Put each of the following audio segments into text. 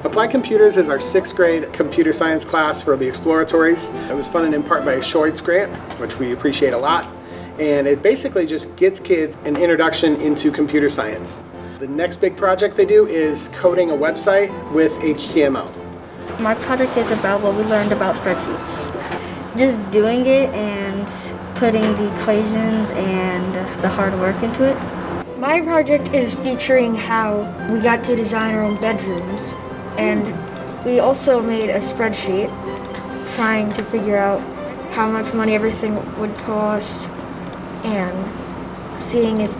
Applied Computers is our 6th grade computer science class for the exploratories. It was funded in part by a Schweitz grant, which we appreciate a lot. And it basically just gets kids an introduction into computer science. The next big project they do is coding a website with HTML. My project is about what we learned about spreadsheets. Just doing it and putting the equations and the hard work into it. My project is featuring how we got to design our own bedrooms, and we also made a spreadsheet trying to figure out how much money everything would cost and seeing if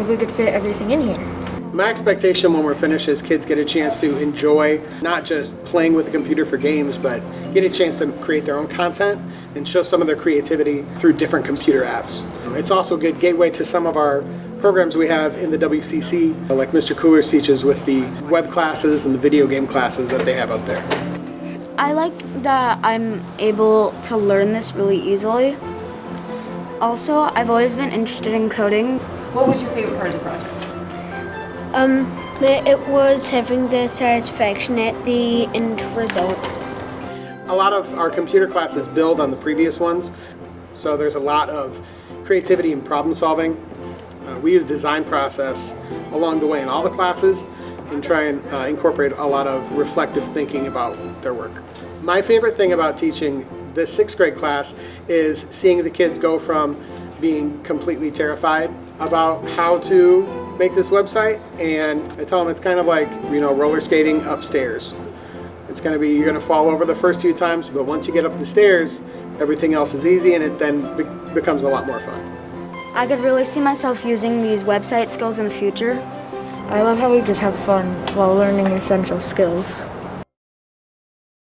we could fit everything in here. My expectation when we're finished is kids get a chance to enjoy not just playing with the computer for games, but get a chance to create their own content and show some of their creativity through different computer apps. It's also a good gateway to some of our programs we have in the WCC, like Mr. Coolers teaches with the web classes and the video game classes that they have out there. I like that I'm able to learn this really easily. Also, I've always been interested in coding. What was your favorite part of the project? It was having the satisfaction at the end result. A lot of our computer classes build on the previous ones, so there's a lot of creativity and problem solving. We use design process along the way in all the classes and try and incorporate a lot of reflective thinking about their work. My favorite thing about teaching this 6th grade class is seeing the kids go from being completely terrified about how to make this website, and I tell them it's kind of like, roller skating upstairs. It's going to be, you're going to fall over the first few times, but once you get up the stairs, everything else is easy and it then becomes a lot more fun. I could really see myself using these website skills in the future. I love how we just have fun while learning essential skills.